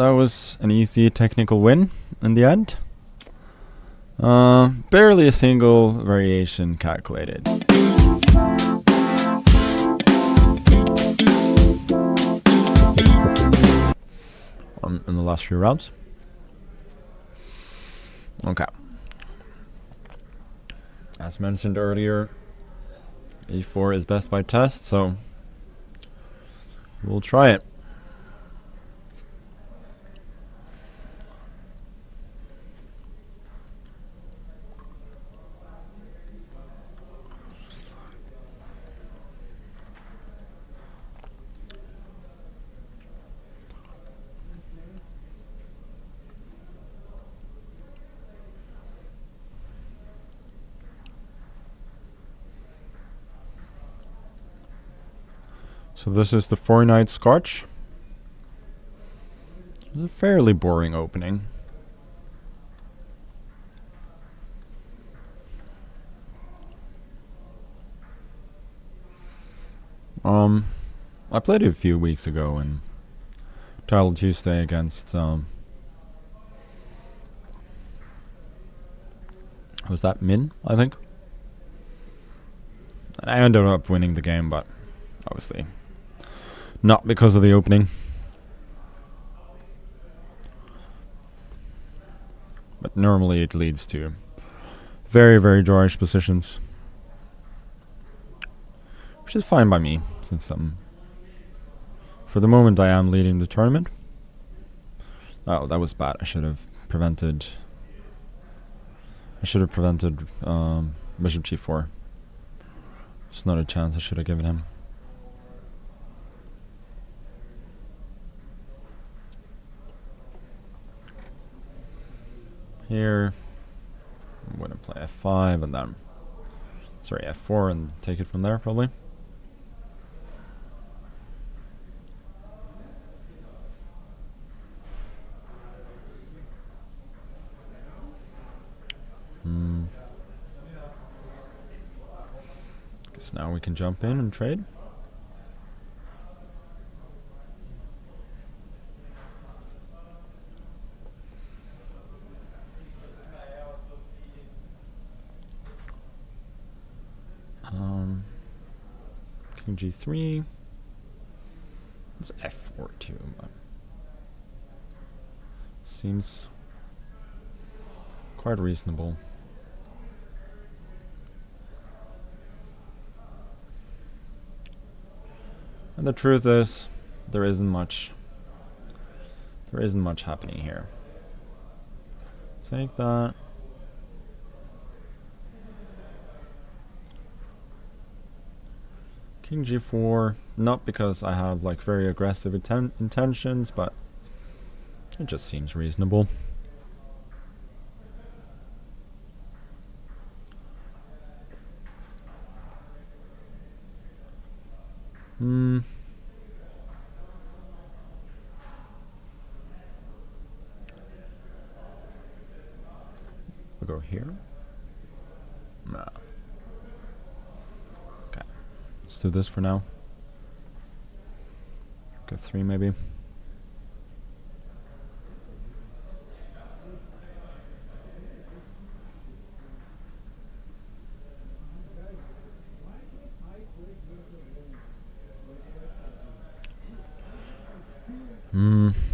that was an easy technical win in the end. Barely a single variation calculated. In the last few rounds. Okay. As mentioned earlier, e4 is best by test, so we'll try it. So this is the 4-knight Scotch. It's a fairly boring opening. I played it a few weeks ago in Title Tuesday against was that Min, I think. I ended up winning the game, but obviously not because of the opening. But normally it leads to very, very drawish positions. Which is fine by me, since for the moment I am leading the tournament. Oh, that was bad. I should have prevented bishop g4. There's not a chance I should have given him. Here, I'm going to play f5 and then, sorry, f4 and take it from there probably. Guess now we can jump in and trade. King g3. It's f4 too, but seems quite reasonable. And the truth is, there isn't much happening here. Take that. King g4, not because I have like very aggressive intentions, but it just seems reasonable. We'll go here. Nah. Okay. Let's do this for now. Go 3 maybe.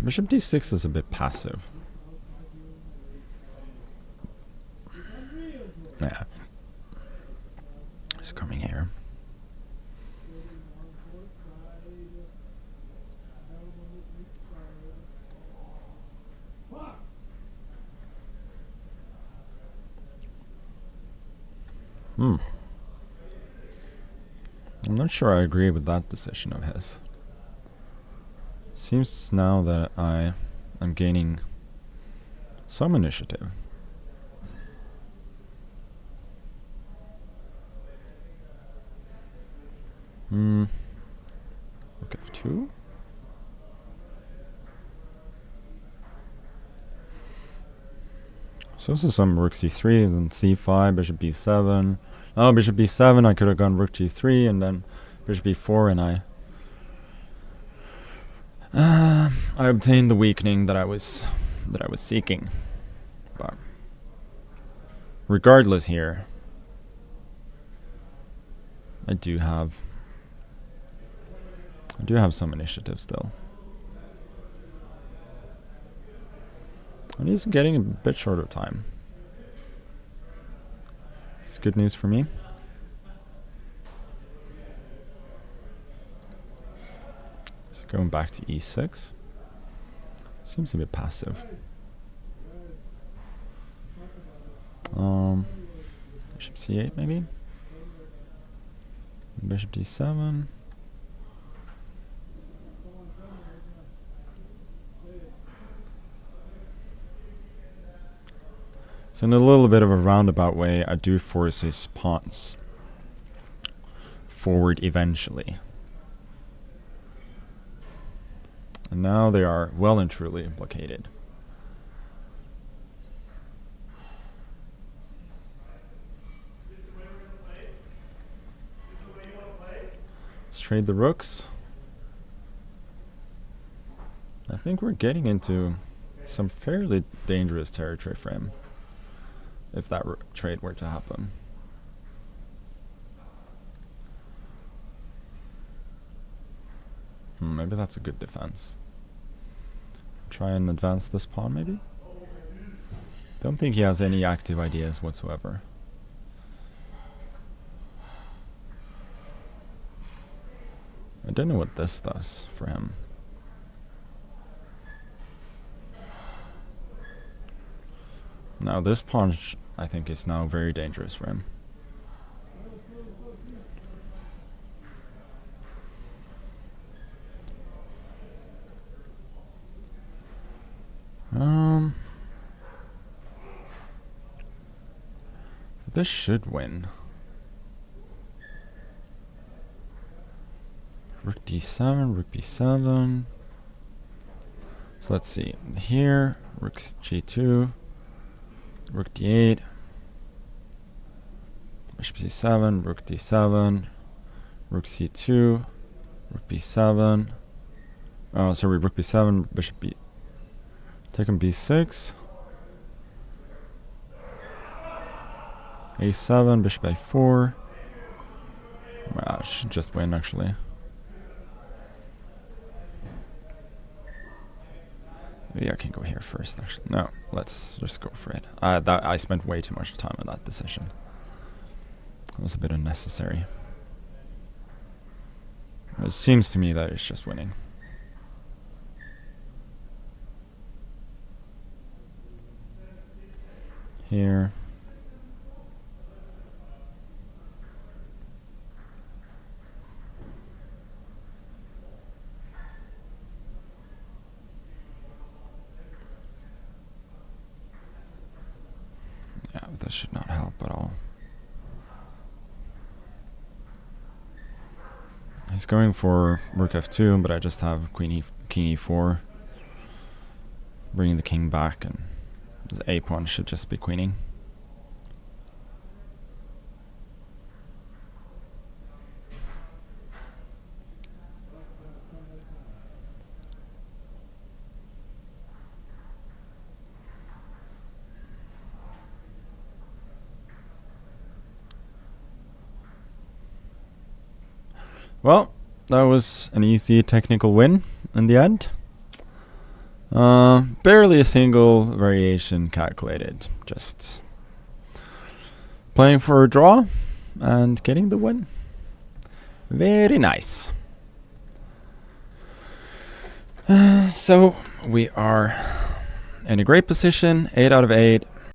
Bishop d6 is a bit passive. Yeah. He's coming here. I'm not sure I agree with that decision of his. Seems now that I am gaining some initiative. Rook f2. So this is some rook c3, then c5, bishop b7. Oh, bishop b7, I could have gone rook g3, and then bishop b4, and I obtained the weakening that I was seeking, but regardless, here I do have some initiative still. And he's getting a bit shorter time. It's good news for me. So going back to e6. Seems a bit passive. Bishop c8 maybe? Bishop d7. So in a little bit of a roundabout way, I do force his pawns forward eventually. And now they are well and truly blockaded. Let's trade the rooks. I think we're getting into some fairly dangerous territory for him, if that trade were to happen. Maybe that's a good defense. Try and advance this pawn, maybe? Don't think he has any active ideas whatsoever. I don't know what this does for him. Now this pawn, I think, is now very dangerous for him. So this should win. Rook d7, rook b7. So let's see. Here, rook g2, rook d8, bishop c7, rook d7, rook c2, rook b7. Oh, sorry, rook b7, bishop b. Taking b6. a7, bishop a4. Wow, should just win actually. Maybe I can go here first actually. No, let's just go for it. I spent way too much time on that decision. It was a bit unnecessary. It seems to me that it's just winning. Here. Yeah, but that should not help at all. He's going for rook f2, but I just have king e4, bringing the king back, and the a pawn should just be queening. Well, that was an easy technical win in the end. Barely a single variation calculated. Just playing for a draw and getting the win. Very nice. So we are in a great position, 8 out of 8.